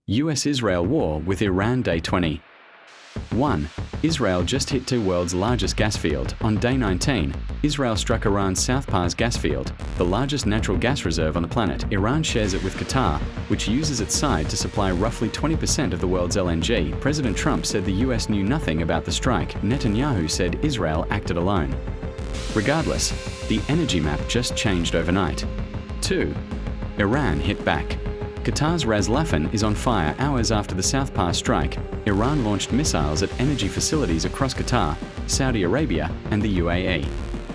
US-Israel war with Iran Day 20. 1. Israel just hit the world's largest gas field. On day 19, Israel struck Iran's South Pars gas field, the largest natural gas reserve on the planet. Iran shares it with Qatar, which uses its side to supply roughly 20% of the world's LNG. President Trump said the US knew nothing about the strike. Netanyahu said Israel acted alone. Regardless, the energy map just changed overnight. 2. Iran hit back. Qatar's Ras Laffan is on fire. Hours after the South Pars strike, Iran launched missiles at energy facilities across Qatar, Saudi Arabia, and the UAE.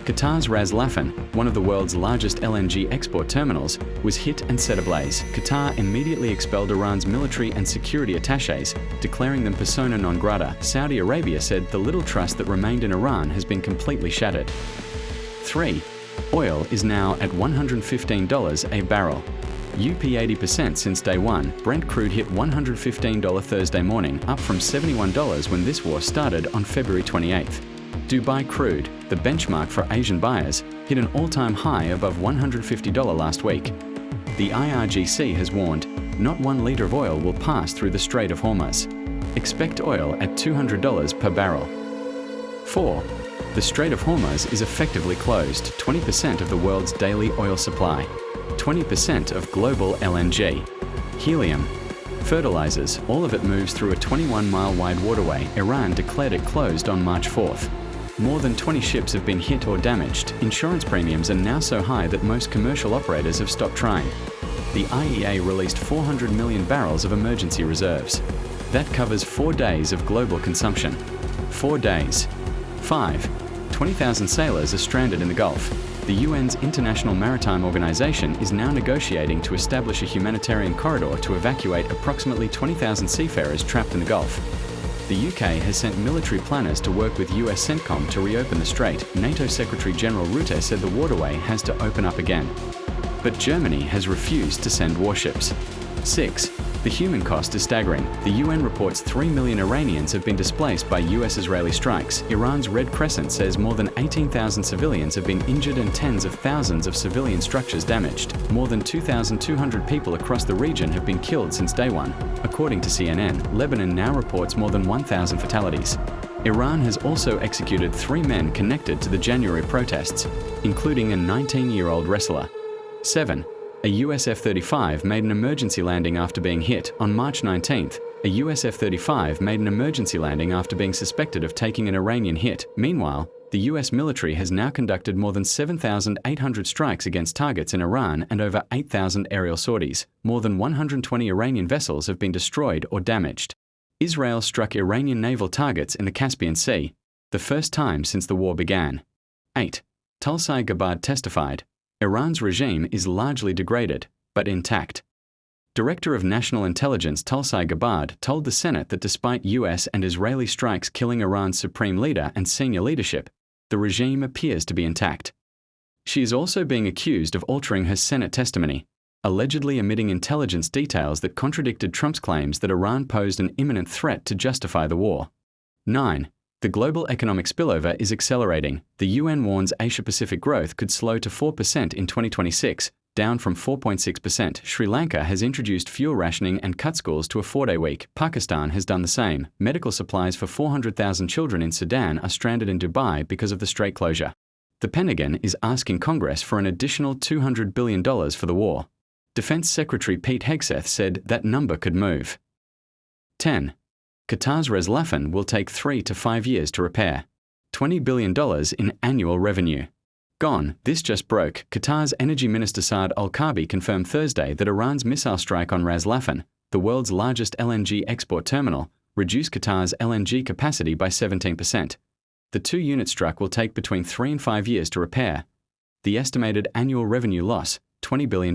Qatar's Ras Laffan, one of the world's largest LNG export terminals, was hit and set ablaze. Qatar immediately expelled Iran's military and security attachés, declaring them persona non grata. Saudi Arabia said the little trust that remained in Iran has been completely shattered. 3. Oil is now at $115 a barrel. UP 80% since day one. Brent crude hit $115 Thursday morning, up from $71 when this war started on February 28th. Dubai crude, the benchmark for Asian buyers, hit an all-time high above $150 last week. The IRGC has warned, not 1 litre of oil will pass through the Strait of Hormuz. Expect oil at $200 per barrel. 4. The Strait of Hormuz is effectively closed. 20% of the world's daily oil supply. 20% of global LNG. Helium. Fertilizers, all of it moves through a 21-mile wide waterway. Iran declared it closed on March 4th. More than 20 ships have been hit or damaged. Insurance premiums are now so high that most commercial operators have stopped trying. The IEA released 400 million barrels of emergency reserves. That covers 4 days of global consumption. 4 days. 5. 20,000 sailors are stranded in the Gulf. The UN's International Maritime Organization is now negotiating to establish a humanitarian corridor to evacuate approximately 20,000 seafarers trapped in the Gulf. The UK has sent military planners to work with US CENTCOM to reopen the strait. NATO Secretary General Rutte said the waterway has to open up again. But Germany has refused to send warships. 6. The human cost is staggering. The UN reports 3 million Iranians have been displaced by US-Israeli strikes. Iran's Red Crescent says more than 18,000 civilians have been injured and tens of thousands of civilian structures damaged. More than 2,200 people across the region have been killed since day one. According to CNN, Lebanon now reports more than 1,000 fatalities. Iran has also executed 3 men connected to the January protests, including a 19-year-old wrestler. 7. A US F-35 made an emergency landing after being hit. On March 19th, a US F-35 made an emergency landing after being suspected of taking an Iranian hit. Meanwhile, the US military has now conducted more than 7,800 strikes against targets in Iran and over 8,000 aerial sorties. More than 120 Iranian vessels have been destroyed or damaged. Israel struck Iranian naval targets in the Caspian Sea, the first time since the war began. 8. Tulsi Gabbard testified, Iran's regime is largely degraded, but intact. Director of National Intelligence Tulsi Gabbard told the Senate that despite US and Israeli strikes killing Iran's supreme leader and senior leadership, the regime appears to be intact. She is also being accused of altering her Senate testimony, allegedly omitting intelligence details that contradicted Trump's claims that Iran posed an imminent threat to justify the war. 9. The global economic spillover is accelerating. The UN warns Asia-Pacific growth could slow to 4% in 2026, down from 4.6%. Sri Lanka has introduced fuel rationing and cut schools to a 4-day week. Pakistan has done the same. Medical supplies for 400,000 children in Sudan are stranded in Dubai because of the strait closure. The Pentagon is asking Congress for an additional $200 billion for the war. Defense Secretary Pete Hegseth said that number could move. 10. Qatar's Ras Laffan will take 3 to 5 years to repair. $20 billion in annual revenue. Gone. This just broke. Qatar's Energy Minister Saad Al-Kaabi confirmed Thursday that Iran's missile strike on Ras Laffan, the world's largest LNG export terminal, reduced Qatar's LNG capacity by 17%. The 2-unit struck will take between 3 and 5 years to repair. The estimated annual revenue loss, $20 billion.